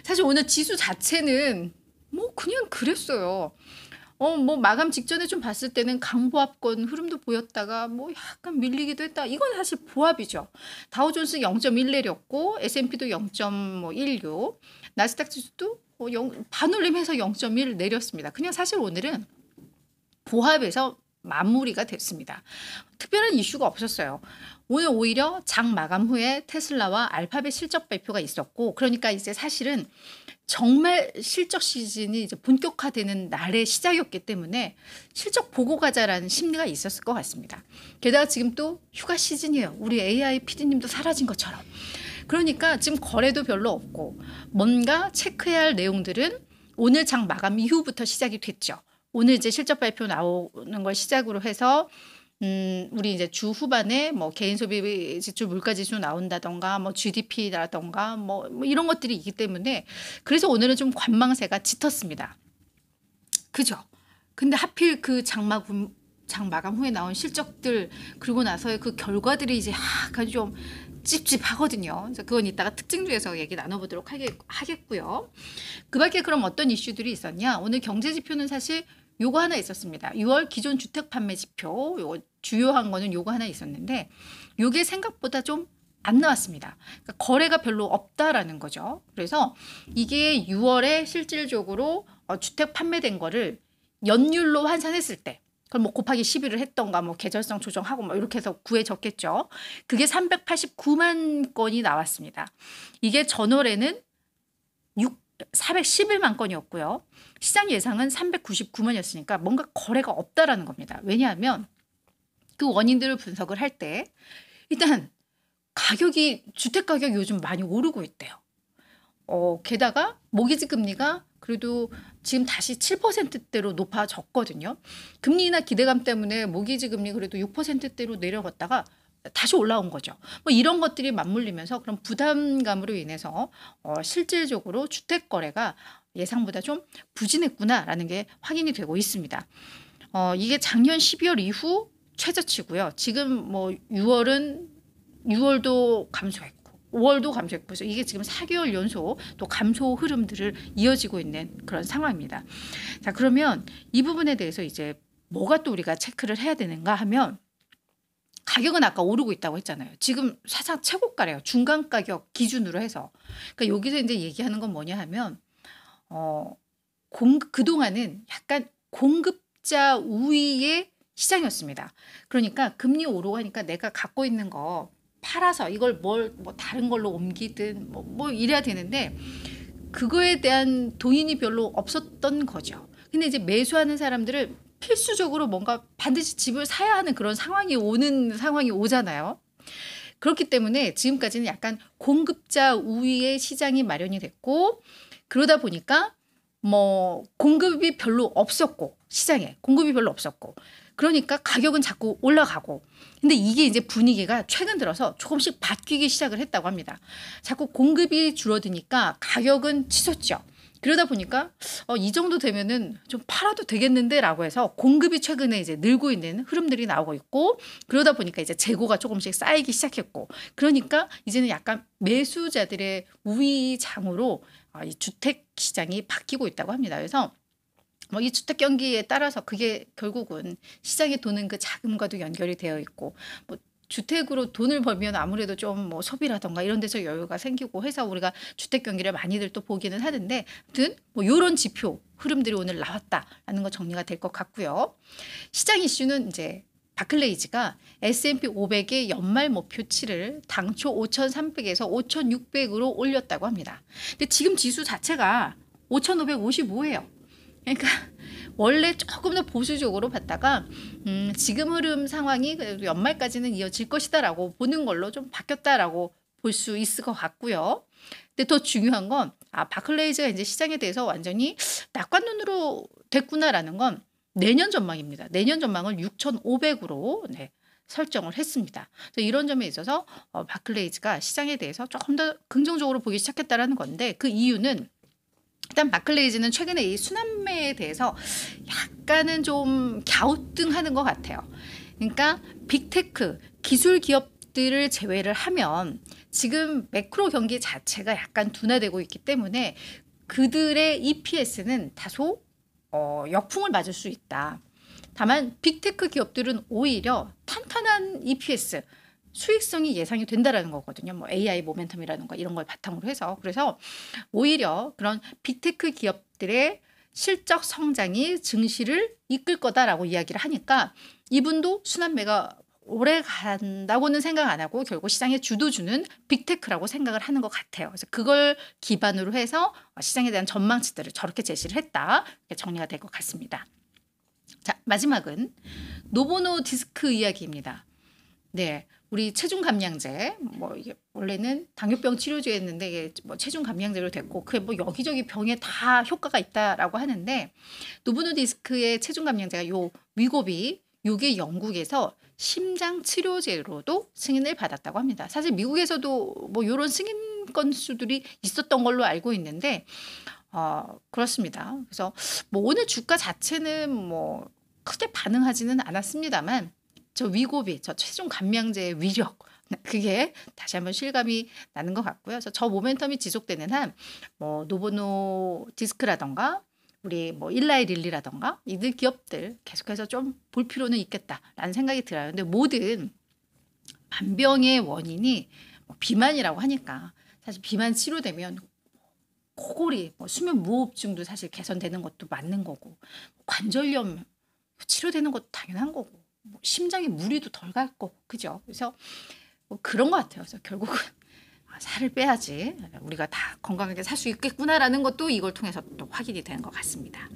사실 오늘 지수 자체는 뭐 그냥 그랬어요. 뭐 마감 직전에 좀 봤을 때는 강보합권 흐름도 보였다가 뭐 약간 밀리기도 했다. 이건 사실 보합이죠. 다우존스 0.1 내렸고 S&P도 0.16, 나스닥 지수도 반올림해서 0.1 내렸습니다. 그냥 사실 오늘은 보합에서 마무리가 됐습니다. 특별한 이슈가 없었어요. 오늘 오히려 장 마감 후에 테슬라와 알파벳 실적 발표가 있었고, 그러니까 이제 사실은 정말 실적 시즌이 이제 본격화되는 날의 시작이었기 때문에 실적 보고 가자라는 심리가 있었을 것 같습니다. 게다가 지금 또 휴가 시즌이에요. 우리 AI PD님도 사라진 것처럼. 그러니까 지금 거래도 별로 없고 뭔가 체크해야 할 내용들은 오늘 장 마감 이후부터 시작이 됐죠. 오늘 이제 실적 발표 나오는 걸 시작으로 해서 우리 이제 주 후반에 뭐 개인 소비 지출 물가 지수 나온다던가 뭐 GDP라던가 뭐 이런 것들이 있기 때문에 그래서 오늘은 좀 관망세가 짙었습니다. 그죠? 근데 하필 그 장 마감 후에 나온 실적들 그리고 나서의 그 결과들이 이제 약간 좀 찝찝하거든요. 그건 이따가 특징 중에서 얘기 나눠보도록 하겠고요. 그 밖에 그럼 어떤 이슈들이 있었냐? 오늘 경제 지표는 사실 요거 하나 있었습니다. 6월 기존 주택 판매 지표, 요거 주요한 거는 요거 하나 있었는데 요게 생각보다 좀 안 나왔습니다. 그러니까 거래가 별로 없다라는 거죠. 그래서 이게 6월에 실질적으로 주택 판매된 거를 연율로 환산했을 때 그걸 뭐 곱하기 11을 했던가 뭐 계절성 조정하고 뭐 이렇게 해서 구해졌겠죠. 그게 389만 건이 나왔습니다. 이게 전월에는 411만 건이었고요. 시장 예상은 399만이었으니까 뭔가 거래가 없다라는 겁니다. 왜냐하면 그 원인들을 분석을 할 때 일단 주택 가격이 요즘 많이 오르고 있대요. 게다가 모기지 금리가 그래도 지금 다시 7%대로 높아졌거든요. 금리나 기대감 때문에 모기지 금리 그래도 6%대로 내려갔다가 다시 올라온 거죠. 뭐 이런 것들이 맞물리면서 그런 부담감으로 인해서 실질적으로 주택 거래가 예상보다 좀 부진했구나라는 게 확인이 되고 있습니다. 이게 작년 12월 이후 최저치고요. 지금 뭐 6월도 감소했고 5월도 감소했고 그래서 이게 지금 4개월 연속 또 감소 흐름들을 이어지고 있는 그런 상황입니다. 자, 그러면 이 부분에 대해서 이제 뭐가 또 우리가 체크를 해야 되는가 하면 가격은 아까 오르고 있다고 했잖아요. 지금 사상 최고가래요. 중간 가격 기준으로 해서. 그러니까 여기서 이제 얘기하는 건 뭐냐 하면 그동안은 약간 공급자 우위의 시장이었습니다. 그러니까 금리 오르고 하니까 내가 갖고 있는 거 팔아서 이걸 뭐 다른 걸로 옮기든 뭐 이래야 되는데 그거에 대한 동인이 별로 없었던 거죠. 근데 이제 매수하는 사람들을 필수적으로 뭔가 반드시 집을 사야 하는 그런 상황이 오잖아요. 그렇기 때문에 지금까지는 약간 공급자 우위의 시장이 마련이 됐고 그러다 보니까 뭐 공급이 별로 없었고 시장에 공급이 별로 없었고 그러니까 가격은 자꾸 올라가고 근데 이게 이제 분위기가 최근 들어서 조금씩 바뀌기 시작을 했다고 합니다. 자꾸 공급이 줄어드니까 가격은 치솟죠. 그러다 보니까 이 정도 되면은 좀 팔아도 되겠는데 라고 해서 공급이 최근에 이제 늘고 있는 흐름들이 나오고 있고 그러다 보니까 이제 재고가 조금씩 쌓이기 시작했고 그러니까 이제는 약간 매수자들의 우위장으로 이 주택 시장이 바뀌고 있다고 합니다. 그래서 뭐 이 주택 경기에 따라서 그게 결국은 시장에 도는 그 자금과도 연결이 되어 있고 뭐 주택으로 돈을 벌면 아무래도 좀 뭐 소비라던가 이런 데서 여유가 생기고 해서 우리가 주택 경기를 많이들 또 보기는 하는데 아무튼 뭐 이런 지표 흐름들이 오늘 나왔다라는 거 정리가 될 것 같고요. 시장 이슈는 이제 바클레이즈가 S&P 500의 연말 목표치를 당초 5,300에서 5,600으로 올렸다고 합니다. 근데 지금 지수 자체가 5,555예요. 그러니까 원래 조금 더 보수적으로 봤다가 지금 흐름 상황이 그래도 연말까지는 이어질 것이다라고 보는 걸로 좀 바뀌었다라고 볼 수 있을 것 같고요. 근데 더 중요한 건 바클레이즈가 이제 시장에 대해서 완전히 낙관눈으로 됐구나라는 건 내년 전망입니다. 내년 전망을 6,500으로 설정을 했습니다. 그래서 이런 점에 있어서 바클레이즈가 시장에 대해서 조금 더 긍정적으로 보기 시작했다라는 건데 그 이유는 일단 바클레이즈는 최근에 이 순환매에 대해서 약간은 좀 갸우뚱하는 것 같아요. 그러니까 빅테크 기술 기업들을 제외를 하면 지금 매크로 경기 자체가 약간 둔화되고 있기 때문에 그들의 EPS는 다소 역풍을 맞을 수 있다. 다만 빅테크 기업들은 오히려 탄탄한 EPS, 수익성이 예상이 된다라는 거거든요. 뭐 AI 모멘텀이라든가 이런 걸 바탕으로 해서. 그래서 오히려 그런 빅테크 기업들의 실적 성장이 증시를 이끌 거다라고 이야기를 하니까 이분도 순환매가 오래 간다고는 생각 안 하고 결국 시장의 주도주는 빅테크라고 생각을 하는 것 같아요. 그래서 그걸 기반으로 해서 시장에 대한 전망치들을 저렇게 제시를 했다. 이렇게 정리가 될 것 같습니다. 자, 마지막은 노보노디스크 이야기입니다. 네, 우리 체중 감량제, 뭐 이게 원래는 당뇨병 치료제였는데 이게 뭐 체중 감량제로 됐고 그게 뭐 여기저기 병에 다 효과가 있다라고 하는데 노보노디스크의 체중 감량제가 요 위고비 요게 영국에서 심장 치료제로도 승인을 받았다고 합니다. 사실 미국에서도 뭐 이런 승인 건수들이 있었던 걸로 알고 있는데 그렇습니다. 그래서 뭐 오늘 주가 자체는 뭐 크게 반응하지는 않았습니다만 저 위고비, 저 체중 감량제의 위력 그게 다시 한번 실감이 나는 것 같고요. 그래서 저 모멘텀이 지속되는 한 뭐 노보노 디스크라던가 우리 뭐 일라이 릴리라던가 이들 기업들 계속해서 좀 볼 필요는 있겠다라는 생각이 들어요. 근데 모든 만병의 원인이 뭐 비만이라고 하니까 사실 비만 치료되면 코골이, 뭐 수면 무호흡증도 사실 개선되는 것도 맞는 거고 관절염 치료되는 것도 당연한 거고 뭐 심장에 무리도 덜 갈 거고 그죠? 그래서 뭐 그런 것 같아요. 그래서 결국은 살을 빼야지 우리가 다 건강하게 살 수 있겠구나라는 것도 이걸 통해서 또 확인이 되는 것 같습니다.